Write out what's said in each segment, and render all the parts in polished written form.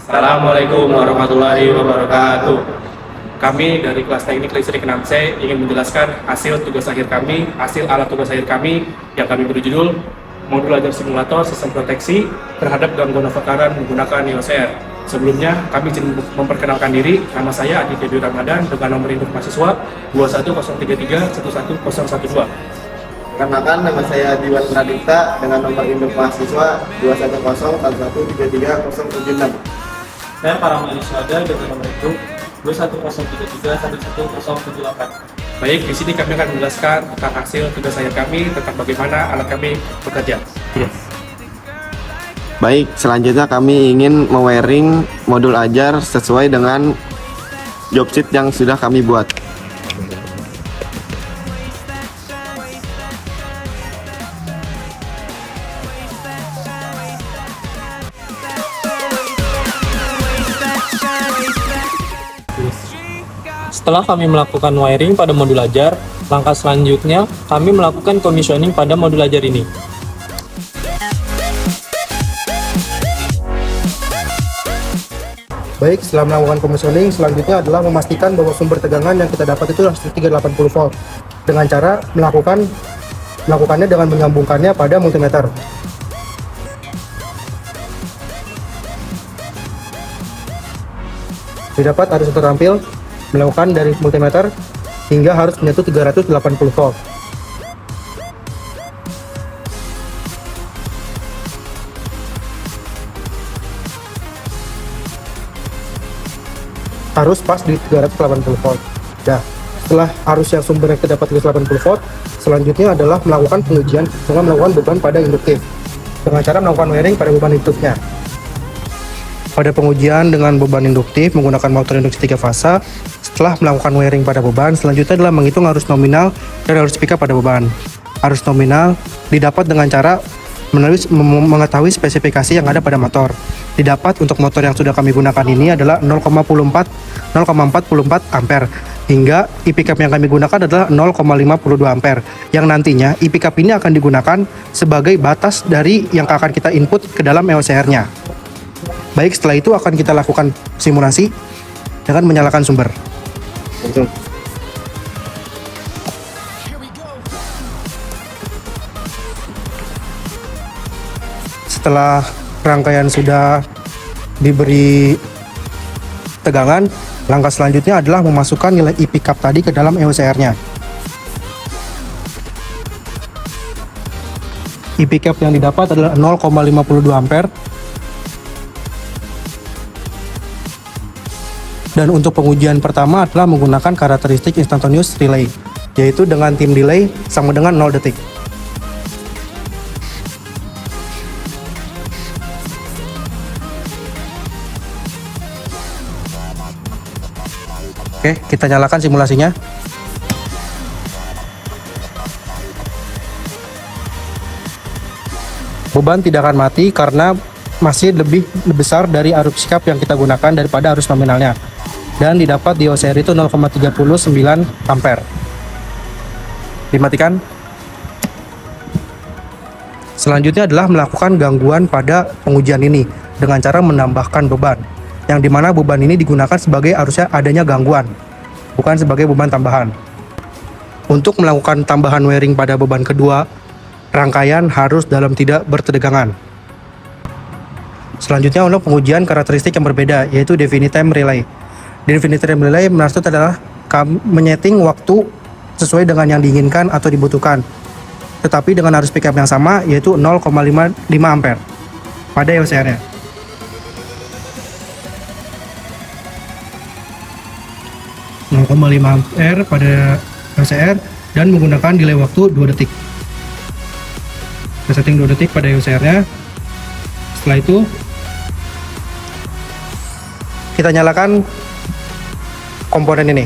Assalamualaikum warahmatullahi wabarakatuh. Kami dari kelas teknik listrik 6C ingin menjelaskan hasil tugas akhir kami, hasil alat tugas akhir kami yang kami berjudul Modul Ajar Simulator Sistem Proteksi terhadap Gangguan Overcurrent menggunakan EOSR. Sebelumnya, kami izin memperkenalkan diri. Nama saya Adi Febi Ramadan dengan nomor induk mahasiswa 21033 11012. Perkenalkan, nama saya Diwan Pradipta dengan nomor induk mahasiswa 21011330076. Saya Paramali Syada dengan nomor induk 21033 11078. Baik, di sini kami akan menjelaskan tentang hasil tugas akhir kami, tentang bagaimana alat kami bekerja. Baik, selanjutnya kami ingin mewiring modul ajar sesuai dengan job sheet yang sudah kami buat. Setelah kami melakukan wiring pada modul ajar, langkah selanjutnya kami melakukan commissioning pada modul ajar ini. Baik, setelah melakukan commissioning, selanjutnya adalah memastikan bahwa sumber tegangan yang kita dapat itu adalah 380 volt dengan cara melakukannya dengan menyambungkannya pada multimeter. Didapat harus terampil melakukan dari multimeter hingga harus menyentuh 380 volt. Harus pas di 380 volt. Nah, setelah arus yang sumbernya terdapat 380 volt, selanjutnya adalah melakukan pengujian dengan melakukan beban pada induktif dengan cara melakukan wiring pada beban induktifnya. Pada pengujian dengan beban induktif menggunakan motor induksi 3 fasa, setelah melakukan wiring pada beban, selanjutnya adalah menghitung arus nominal dan arus pika pada beban. Arus nominal didapat dengan cara mengetahui spesifikasi yang ada pada motor. Didapat untuk motor yang sudah kami gunakan ini adalah 0,44 ampere hingga IP cap yang kami gunakan adalah 0,52 ampere yang nantinya IP cap ini akan digunakan sebagai batas dari yang akan kita input ke dalam EOSR-nya. Baik, setelah itu akan kita lakukan simulasi dengan menyalakan sumber. Setelah rangkaian sudah diberi tegangan, langkah selanjutnya adalah memasukkan nilai IP cap tadi ke dalam EOSR-nya. IP cap yang didapat adalah 0,52 ampere. Dan untuk pengujian pertama adalah menggunakan karakteristik instantaneous relay, yaitu dengan time delay sama dengan 0 detik. Oke, kita nyalakan simulasinya. Beban tidak akan mati karena masih lebih besar dari arus cap yang kita gunakan daripada arus nominalnya. Dan didapat di EOSR itu 0,39 ampere. Dimatikan. Selanjutnya adalah melakukan gangguan pada pengujian ini dengan cara menambahkan beban, yang dimana beban ini digunakan sebagai harusnya adanya gangguan, bukan sebagai beban tambahan. Untuk melakukan tambahan wiring pada beban kedua, rangkaian harus dalam tidak bertegangan. Selanjutnya untuk pengujian karakteristik yang berbeda, yaitu definite time relay. Definite time relay maksud adalah menyeting waktu sesuai dengan yang diinginkan atau dibutuhkan, tetapi dengan arus pickup yang sama, yaitu 0,5 ampere pada EOSR-nya. Ampere pada EOSR dan menggunakan delay waktu 2 detik. Kita setting 2 detik pada EOSR-nya. Setelah itu kita nyalakan komponen ini.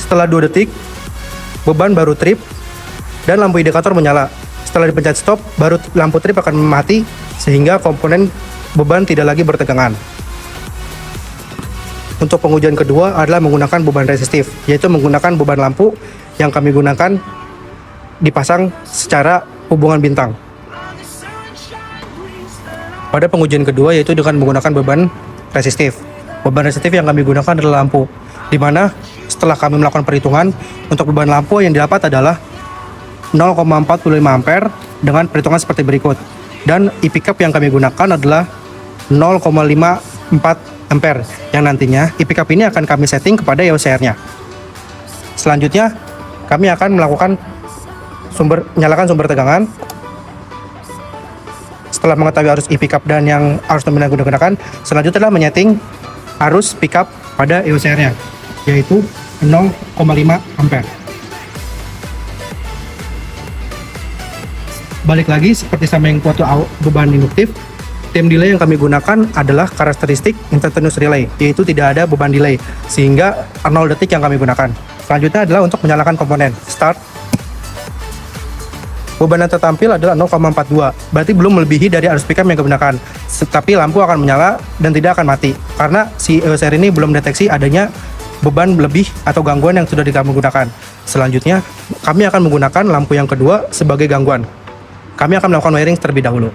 Setelah 2 detik, beban baru trip dan lampu indikator menyala. Setelah dipencet stop, baru lampu trip akan mati sehingga komponen beban tidak lagi bertegangan. Untuk pengujian kedua adalah menggunakan beban resistif, yaitu menggunakan beban lampu yang kami gunakan dipasang secara hubungan bintang. pada pengujian kedua, yaitu dengan menggunakan beban resistif. Beban resistif yang kami gunakan adalah lampu, di mana setelah kami melakukan perhitungan, untuk beban lampu yang didapat adalah 0,45 ampere dengan perhitungan seperti berikut. Dan IP cap yang kami gunakan adalah 0,54 ampere, yang nantinya IP cap ini akan kami setting kepada EOCR-nya. Selanjutnya, kami akan melakukan nyalakan sumber tegangan. Setelah mengetahui arus IP cap dan yang arus nominal yang digunakan, selanjutnya adalah menyeting arus pick up pada EOCR-nya, yaitu 0,5 ampere. Balik lagi seperti sama yang waktu beban induktif, time delay yang kami gunakan adalah karakteristik instantaneous relay, yaitu tidak ada beban delay, sehingga 0 detik yang kami gunakan. Selanjutnya adalah untuk menyalakan komponen start. Beban yang tertampil adalah 0,42, berarti belum melebihi dari arus pick up yang digunakan. Tapi lampu akan menyala dan tidak akan mati, karena si EOCR ini belum deteksi adanya beban lebih atau gangguan yang sudah kami gunakan. Selanjutnya, kami akan menggunakan lampu yang kedua sebagai gangguan. Kami akan melakukan wiring terlebih dahulu.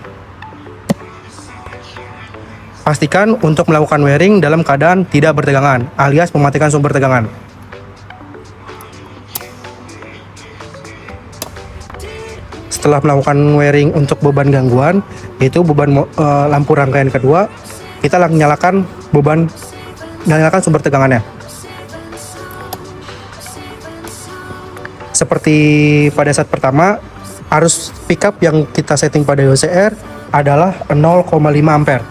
Pastikan untuk melakukan wiring dalam keadaan tidak bertegangan, alias mematikan sumber tegangan. Setelah melakukan wiring untuk beban gangguan, yaitu beban lampu rangkaian kedua, kita nyalakan sumber tegangannya. Seperti pada saat pertama, arus pickup yang kita setting pada EOCR adalah 0,5 ampere.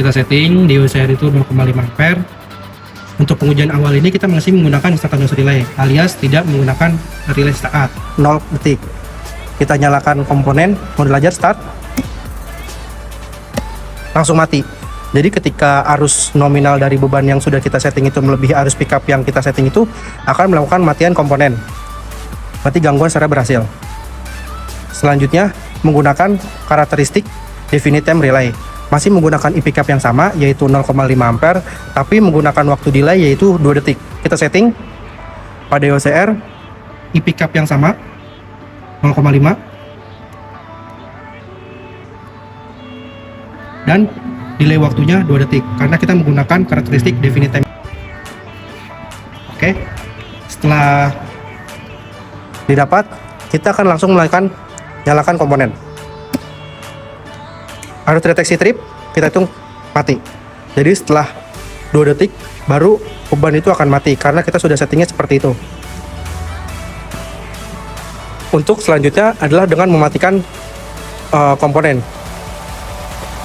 Kita setting di EOCR itu 0,5 ampere. Untuk pengujian awal ini kita masih menggunakan instantaneous relay, alias tidak menggunakan relay start 0 detik. Kita nyalakan komponen modul ajar start, langsung mati. Jadi ketika arus nominal dari beban yang sudah kita setting itu melebihi arus pickup yang kita setting itu, akan melakukan matian komponen. Berarti gangguan secara berhasil. Selanjutnya menggunakan karakteristik definite time relay. Masih menggunakan IP cap yang sama, yaitu 0,5 ampere, tapi menggunakan waktu delay yaitu 2 detik. Kita setting pada EOCR IP cap yang sama 0,5 dan delay waktunya 2 detik karena kita menggunakan karakteristik definite time. Oke, setelah didapat, kita akan langsung nyalakan komponen. Arus deteksi trip kita hitung mati. Jadi setelah 2 detik baru beban itu akan mati karena kita sudah settingnya seperti itu. Untuk selanjutnya adalah dengan mematikan komponen.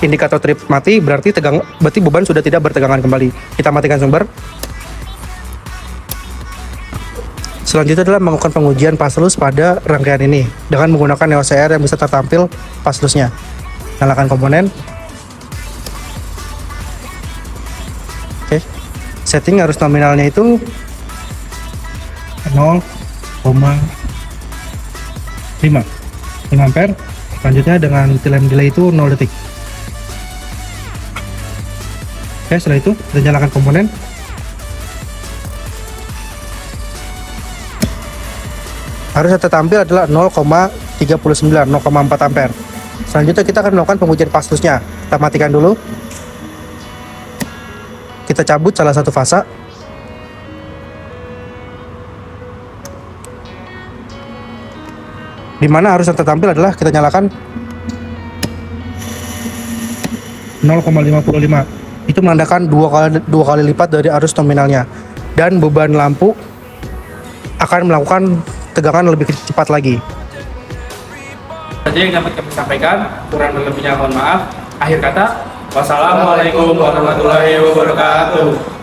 Indikator trip mati berarti beban sudah tidak bertegangan kembali. Kita matikan sumber. Selanjutnya adalah melakukan pengujian paslus pada rangkaian ini dengan menggunakan EOCR yang bisa tertampil paslusnya. Nyalakan komponen. Oke. Setting arus nominalnya itu 0,5 ampere. Selanjutnya dengan time delay itu 0 detik. Oke, setelah itu kita nyalakan komponen. Arus yang tertampil adalah 0,39, 0,4 ampere. Selanjutnya kita akan melakukan pengujian paslusnya. Kita matikan dulu. Kita cabut salah satu fasa. Di mana arus yang tertampil adalah kita nyalakan 0,55. Itu menandakan dua kali lipat dari arus nominalnya. Dan beban lampu akan melakukan tegangan lebih cepat lagi. Saja yang dapat kami sampaikan, kurang dan lebihnya mohon maaf. Akhir kata, wassalamualaikum warahmatullahi wabarakatuh.